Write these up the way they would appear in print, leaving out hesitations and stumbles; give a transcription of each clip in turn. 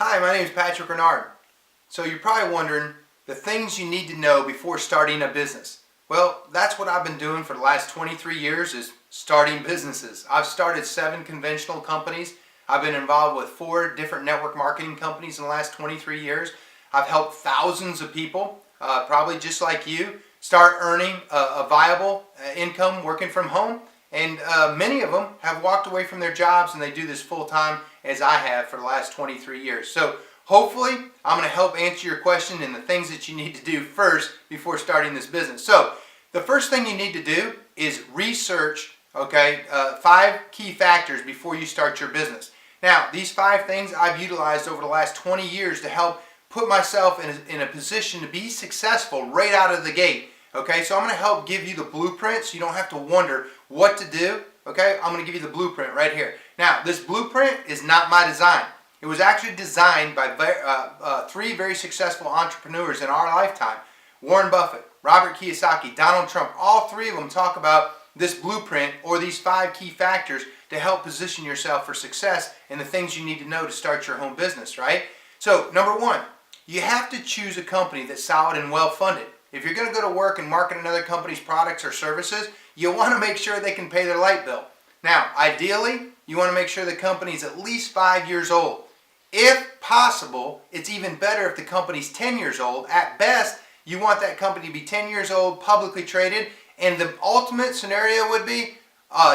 Hi, my name is Patrick Renard. So you're probably wondering the things you need to know before starting a business. Well, that's what I've been doing for the last 23 years is starting businesses. I've started 7 conventional companies. I've been involved with 4 different network marketing companies in the last 23 years. I've helped thousands of people, probably just like you, start earning a viable income working from home. And many of them have walked away from their jobs and they do this full time as I have for the last 23 years. So hopefully I'm going to help answer your question and the things that you need to do first before starting this business. So the first thing you need to do is research, 5 key factors before you start your business. Now, these 5 things I've utilized over the last 20 years to help put myself in a position to be successful right out of the gate. Okay, so I'm going to help give you the blueprint so you don't have to wonder what to do. Okay, I'm going to give you the blueprint right here. Now, this blueprint is not my design. It was actually designed by 3 very successful entrepreneurs in our lifetime. Warren Buffett, Robert Kiyosaki, Donald Trump, all 3 of them talk about this blueprint or these 5 key factors to help position yourself for success and the things you need to know to start your home business, right? So, number 1, you have to choose a company that's solid and well-funded. If you're going to go to work and market another company's products or services, you want to make sure they can pay their light bill. Now, ideally, you want to make sure the company's at least 5 years old. If possible, it's even better if the company's 10 years old. At best, you want that company to be 10 years old, publicly traded, and the ultimate scenario would be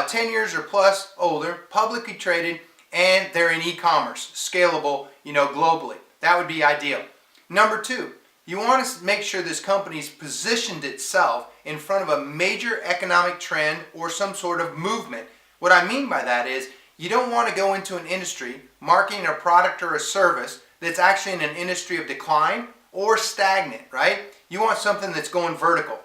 10 years or plus older, publicly traded, and they're in e-commerce, scalable, globally. That would be ideal. Number 2, you want to make sure this company's positioned itself in front of a major economic trend or some sort of movement. What I mean by that is you don't want to go into an industry marketing a product or a service that's actually in an industry of decline or stagnant, right? You want something that's going vertical.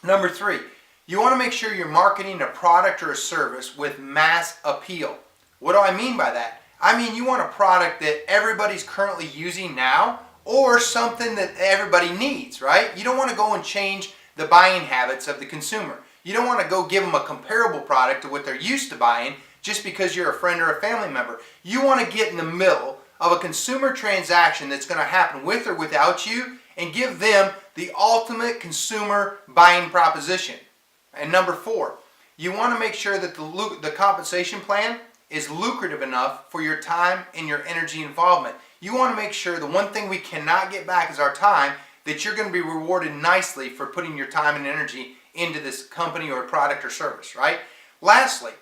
Number 3, you want to make sure you're marketing a product or a service with mass appeal. What do I mean by that? I mean you want a product that everybody's currently using now or something that everybody needs, right? You don't want to go and change the buying habits of the consumer. You don't want to go give them a comparable product to what they're used to buying just because you're a friend or a family member. You want to get in the middle of a consumer transaction that's going to happen with or without you and give them the ultimate consumer buying proposition. And number 4, you want to make sure that the compensation plan is lucrative enough for your time and your energy involvement. You want to make sure the one thing we cannot get back is our time, that you're going to be rewarded nicely for putting your time and energy into this company or product or service, right? Lastly,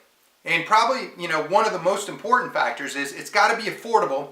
and probably one of the most important factors is it's got to be affordable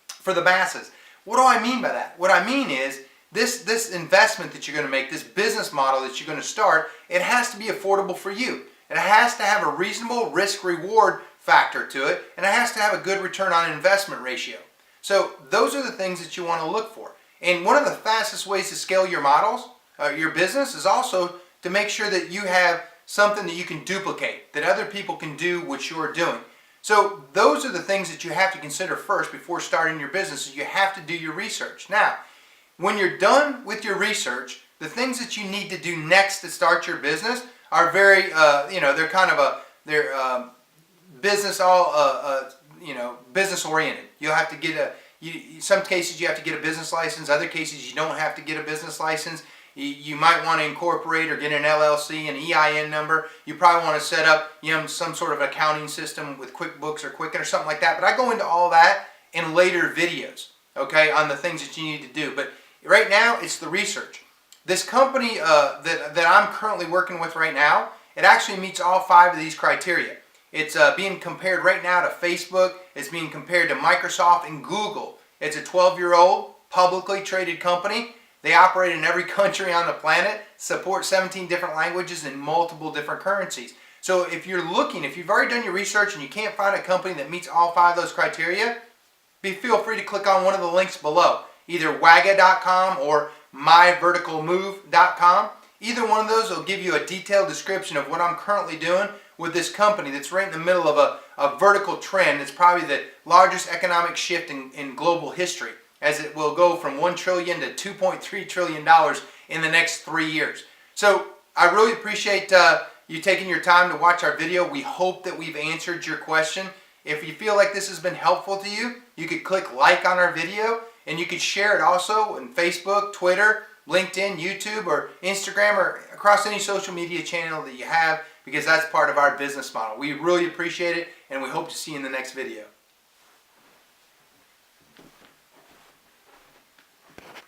for the masses. What do I mean by that? What I mean is this investment that you're going to make, this business model that you're going to start, it has to be affordable for you. It has to have a reasonable risk-reward factor to it, and it has to have a good return on investment ratio. So those are the things that you want to look for. And one of the fastest ways to scale your models, your business, is also to make sure that you have something that you can duplicate, that other people can do what you're doing. So those are the things that you have to consider first before starting your business. You have to do your research. Now, when you're done with your research, the things that you need to do next to start your business are very, they're kind of business business oriented. You'll have to get some cases you have to get a business license. Other cases you don't have to get a business license. You might want to incorporate or get an LLC, an EIN number. You probably want to set up some sort of accounting system with QuickBooks or Quicken or something like that. But I go into all that in later videos, okay, on the things that you need to do. But right now, it's the research. This company that I'm currently working with right now, it actually meets all 5 of these criteria. It's being compared right now to Facebook. It's being compared to Microsoft and Google. It's a 12-year-old publicly traded company. They operate in every country on the planet, support 17 different languages and multiple different currencies. So if you've already done your research and you can't find a company that meets all 5 of those criteria, feel free to click on one of the links below, either waga.com or myverticalmove.com. Either one of those will give you a detailed description of what I'm currently doing with this company that's right in the middle of a vertical trend. It's probably the largest economic shift in global history, as it will go from $1 trillion to $2.3 trillion in the next 3 years. So I really appreciate you taking your time to watch our video. We hope that we've answered your question. If you feel like this has been helpful to you, you could click like on our video, and you could share it also on Facebook, Twitter, LinkedIn, YouTube, or Instagram, or across any social media channel that you have, because that's part of our business model. We really appreciate it, and we hope to see you in the next video.